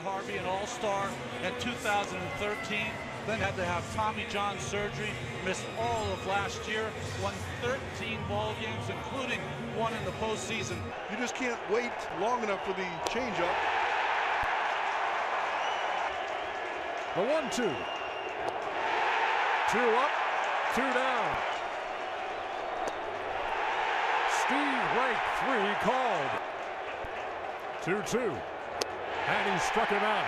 Harvey, an all-star in 2013. Then had to have Tommy John surgery, missed all of last year, won 13 ball games, including one in the postseason. You just can't wait long enough for the changeup. The 1-2. 2 up, 2 down. Steve Wright 3 called. 2-2. And he struck him out.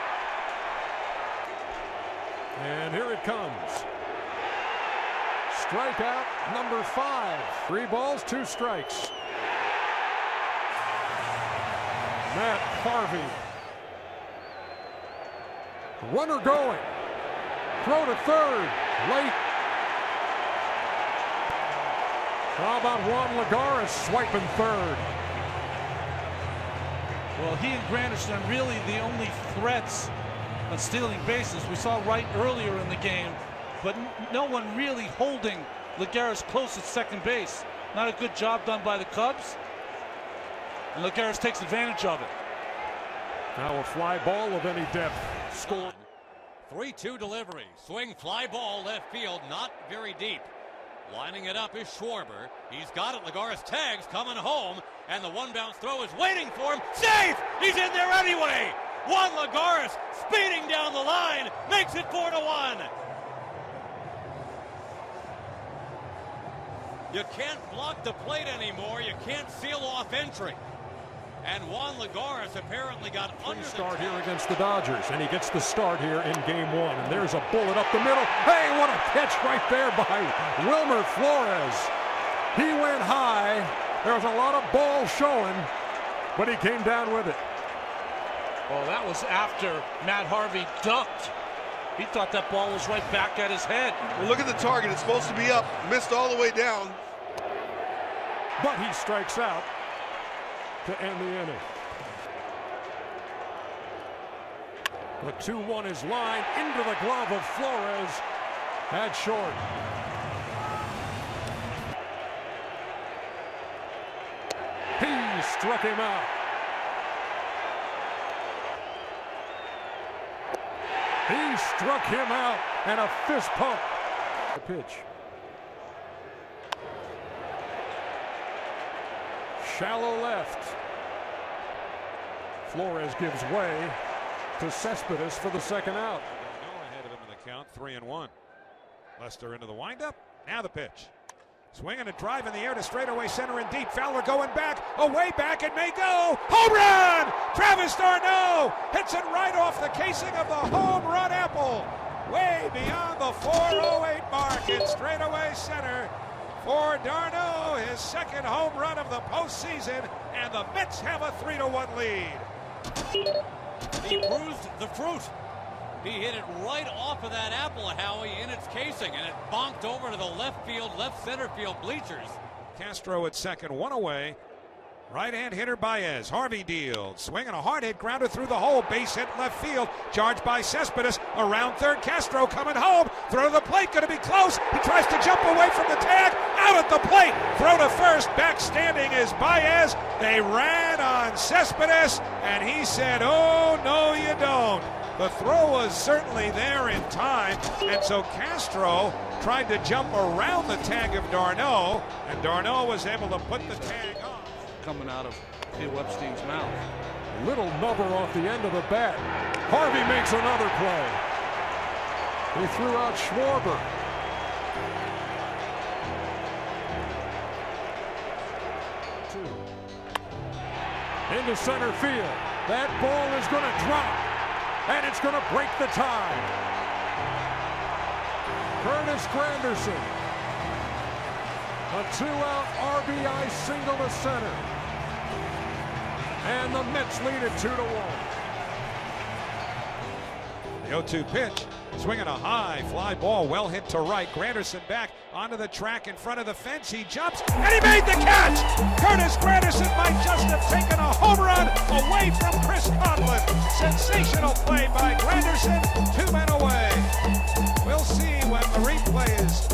And here it comes. Strikeout number 5. 3 balls, 2 strikes. Matt Harvey. Runner going. Throw to third. Late. How about Juan Lagares swiping third? Well, he and Granderson are really the only threats on stealing bases. We saw Wright earlier in the game, but no one really holding Lagares close at second base. Not a good job done by the Cubs, and Lagares takes advantage of it. Now a fly ball of any depth. Score. 3-2 delivery. Swing, fly ball, left field, not very deep. Lining it up is Schwarber. He's got it. Lagares tags, coming home, and the one bounce throw is waiting for him. Safe! He's in there anyway! Juan Lagares speeding down the line, makes it 4-1. You can't block the plate anymore. You can't seal off entry. And Juan Lagares apparently got under start here against the Dodgers, and he gets the start here in game 1. And there's a bullet up the middle. Hey, what a catch right there by Wilmer Flores. He went high. There was a lot of ball showing, but he came down with it. Well, that was after Matt Harvey ducked. He thought that ball was right back at his head. Well, look at the target. It's supposed to be up. Missed all the way down. But he strikes out to end the inning. The 2-1 is lined into the glove of Flores at short. He struck him out. He struck him out, and a fist pump. The pitch. Shallow left. Flores gives way to Cespedes for the second out. Ahead of him in the count, 3-1. Lester into the windup. Now the pitch. Swinging a drive in the air to straightaway center and deep. Fowler going back, away back, it may go. Home run! Travis d'Arnaud hits it right off the casing of the home run apple. Way beyond the 408 mark in straightaway center for d'Arnaud, his second home run of the postseason, and the Mets have a 3-1 lead. He bruised the fruit. He hit it right off of that apple, Howie, in its casing, and it bonked over to the left field, left center field bleachers. Castro at second, 1 away. Right-hand hitter Baez. Harvey deals. Swinging a hard hit grounder through the hole. Base hit left field. Charged by Cespedes. Around third. Castro coming home. Throw to the plate. Going to be close. He tries to jump away from the tag. Out at the plate. Throw to first. Back standing is Baez. They ran on Cespedes, and he said, "Oh, no, you don't." The throw was certainly there in time, and so Castro tried to jump around the tag of d'Arnaud, and d'Arnaud was able to put the tag on. Coming out of Theo Epstein's mouth. Little nubber off the end of the bat. Harvey makes another play. He threw out Schwarber. Into center field. That ball is going to drop, and it's going to break the tie. Curtis Granderson. A 2-out RBI single to center. And the Mets lead it 2-1. The 0-2 pitch. Swinging a high fly ball, well hit to right. Granderson back onto the track in front of the fence. He jumps, and he made the catch! Curtis Granderson might just have taken a home run away from Chris Conlon. Sensational play by Granderson, 2 men away. We'll see when the replay is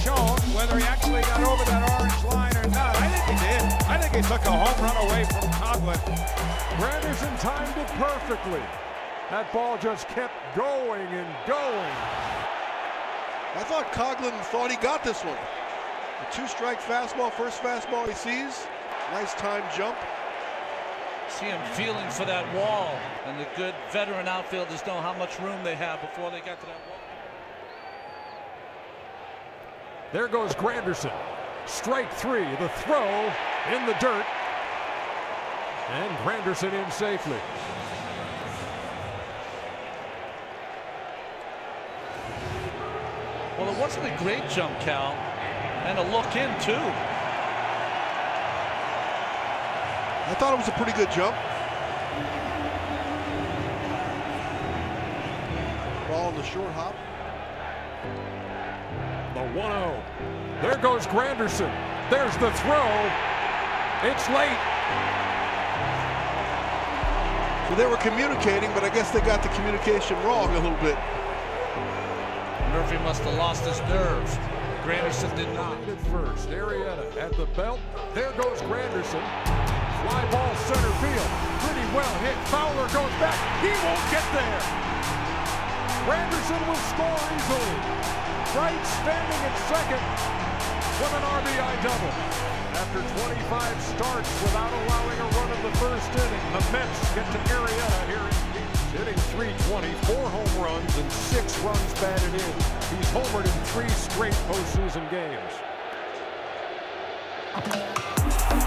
shown whether he actually got over that orange line or not. I think he did. I think he took a home run away from Conlon. Granderson timed it perfectly. That ball just kept going and going. I thought Coughlin thought he got this one. A two-strike fastball, first fastball he sees. Nice time jump. See him feeling for that wall, and the good veteran outfielders know how much room they have before they get to that wall. There goes Granderson. Strike three. The throw in the dirt. And Granderson in safely. Well, it wasn't a great jump, Cal, and a look in, too. I thought it was a pretty good jump. Ball in the short hop. The 1-0. There goes Granderson. There's the throw. It's late. So they were communicating, but I guess they got the communication wrong a little bit. Murphy must have lost his nerve. Granderson did not. At first, Arrieta at the belt. There goes Granderson. Fly ball center field. Pretty well hit. Fowler goes back. He won't get there. Granderson will score easily. Wright standing at second with an RBI double. After 25 starts without allowing a run in the first inning, the Mets get to Arrieta here in Phoenix, hitting .320, 4 home runs and 6 runs batted in. He's homered in 3 straight postseason games.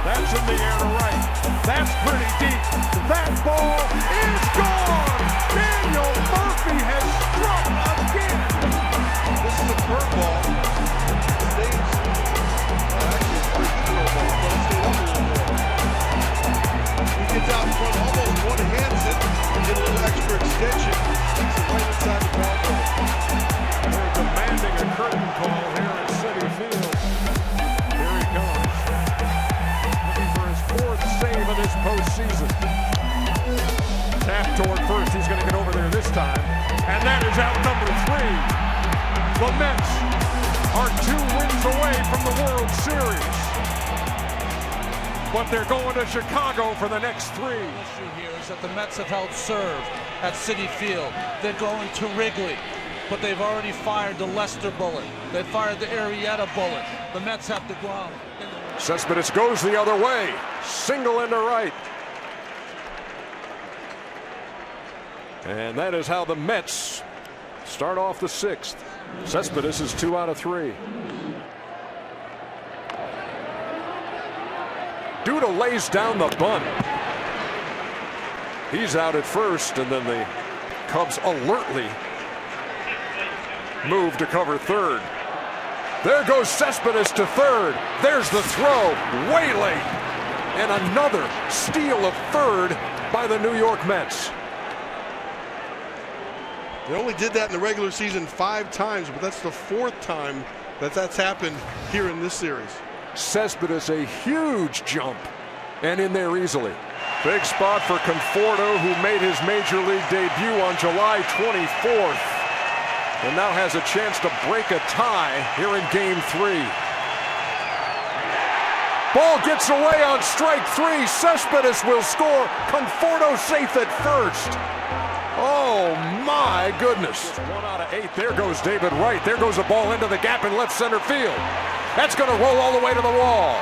That's in the air to right. That's pretty deep. That ball is gone. Daniel Murphy has struck again. This is a curveball. Stays. Actually, it's a pretty good curveball. But it stayed up a little more. He gets out in front, almost one-hands it, and get a little extra extension. Takes it right inside the ball. They're demanding a curtain call here at Citi Field. Here he comes. Looking for his 4th save of this postseason. Tap toward first. He's going to get over there this time. And that is out number 3. The Mets are 2 wins away from the World Series. But they're going to Chicago for the next 3. The issue here is that the Mets have held serve at Citi Field. They're going to Wrigley, but they've already fired the Lester bullet. They fired the Arrieta bullet. The Mets have to go out. Cespedes goes the other way. Single into right. And that is how the Mets start off the 6th. Cespedes is 2 out of 3. Duda lays down the bunt. He's out at first, and then the Cubs alertly move to cover third. There goes Cespedes to third. There's the throw, way late. And another steal of third by the New York Mets. They only did that in the regular season 5 times, but that's the 4th time that that's happened here in this series. Cespedes a huge jump and in there easily. Big spot for Conforto, who made his major league debut on July 24th and now has a chance to break a tie here in game 3. Ball gets away on strike 3. Cespedes will score. Conforto safe at first. Oh my goodness. 1 out of 8. There goes David Wright. There goes a ball into the gap in left center field. That's going to roll all the way to the wall.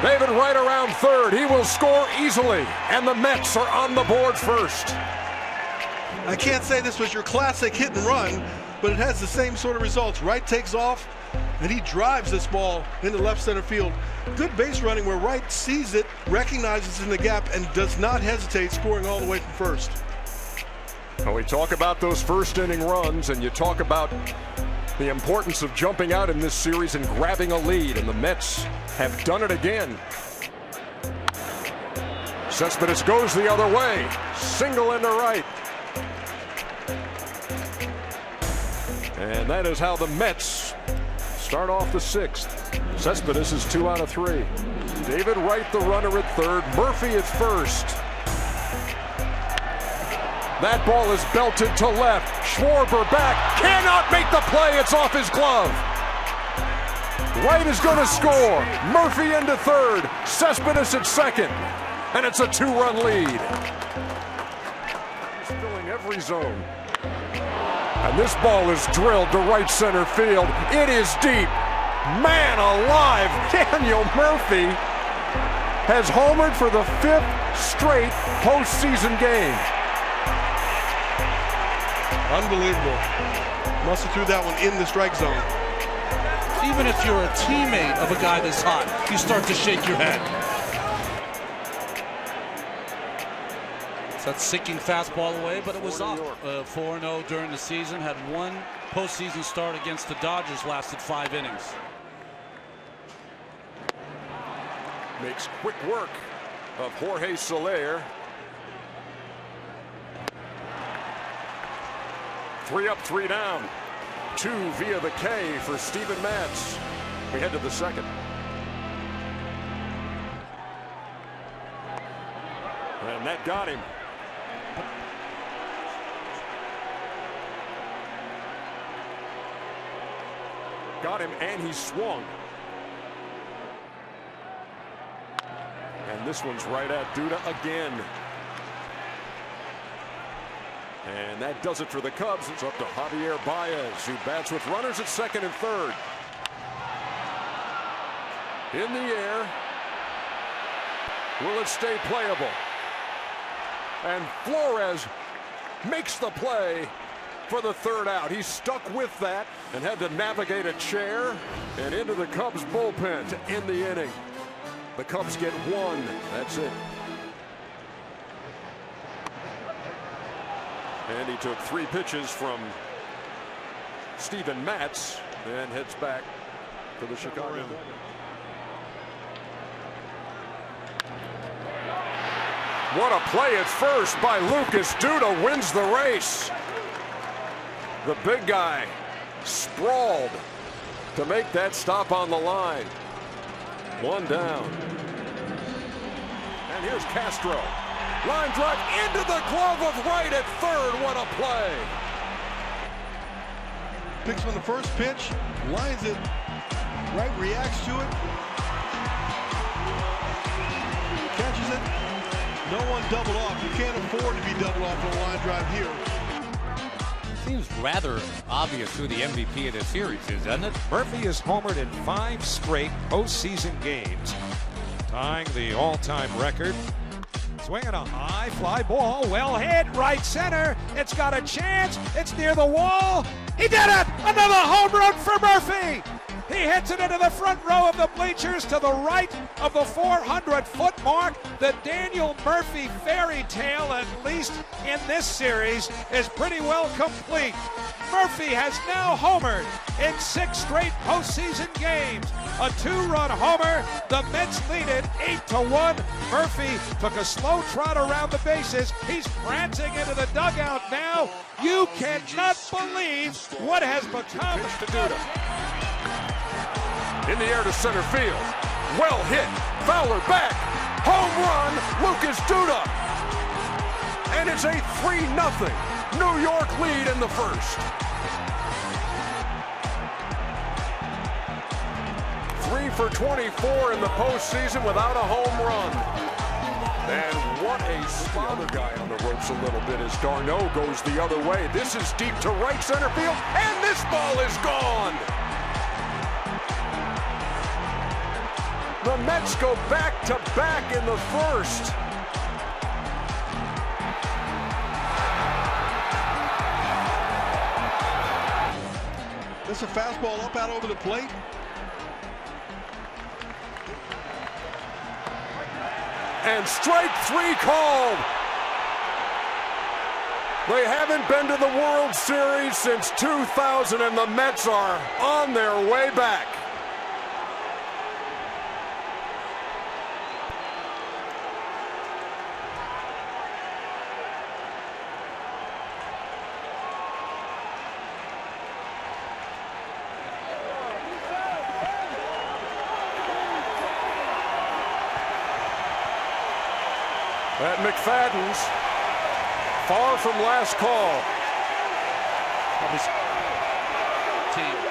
David Wright around third. He will score easily. And the Mets are on the board first. I can't say this was your classic hit and run, but it has the same sort of results. Wright takes off, and he drives this ball into left center field. Good base running where Wright sees it, recognizes in the gap, and does not hesitate, scoring all the way from first. Well, we talk about those first inning runs, and you talk about the importance of jumping out in this series and grabbing a lead, and the Mets have done it again. Cespedes goes the other way. Single into right. And that is how the Mets start off the 6th. Cespedes is 2 out of 3. David Wright, the runner at third. Murphy at first. That ball is belted to left. Schwarber back. Cannot make the play. It's off his glove. Wright is going to score. Murphy into third. Cespedes at second. And it's a 2-run lead. filling every zone. And this ball is drilled to right center field. It is deep. Man alive, Daniel Murphy has homered for the 5th straight postseason game. Unbelievable. Must have threw that one in the strike zone. Even if you're a teammate of a guy this hot, you start to shake your head. So that sinking fastball away, but it was up. 4-0 during the season, had one postseason start against the Dodgers, lasted 5 innings. Makes quick work of Jorge Soler. 3 up, 3 down. 2 via the K for Steven Matz. We head to the second. And that got him. Got him, and he swung. And this one's right at Duda again. And that does it for the Cubs. It's up to Javier Baez, who bats with runners at second and third. In the air. Will it stay playable? And Flores makes the play for the 3rd out. He's stuck with that and had to navigate a chair and into the Cubs bullpen to end the inning. The Cubs get 1. That's it. And he took 3 pitches from Steven Matz and heads back to the Chicago. What a play at first by Lucas Duda, wins the race. The big guy sprawled to make that stop on the line. 1 down. And here's Castro. Line drive into the glove of right at third. What a play. Picks from the first pitch, lines it right, reacts to it, catches it. No one doubled off. You can't afford to be doubled off on a line drive here. Seems rather obvious who the MVP of this series is, doesn't it? Murphy has homered in 5 straight postseason games, tying the all-time record. Swinging a high fly ball, well hit, right center. It's got a chance. It's near the wall. He did it! Another home run for Murphy! He hits it into the front row of the bleachers to the right of the 400-foot mark. The Daniel Murphy fairy tale, at least in this series, is pretty well complete. Murphy has now homered in 6 straight postseason games. A 2-run homer. The Mets lead it 8-1. Murphy took a slow trot around the bases. He's prancing into the dugout now. You cannot believe what has become Pitch to Duda. In the air to center field. Well hit. Fowler back. Home run. Lucas Duda. And it's a 3-0 New York lead in the first. 3 for 24 in the postseason without a home run. And what a spot. The other guy on the ropes a little bit as Darno goes the other way. This is deep to right center field. And this ball is gone. The Mets go back-to-back in the first. That's a fastball up out over the plate. And strike 3 called. They haven't been to the World Series since 2000, and the Mets are on their way back. At McFadden's, far from last call. Team.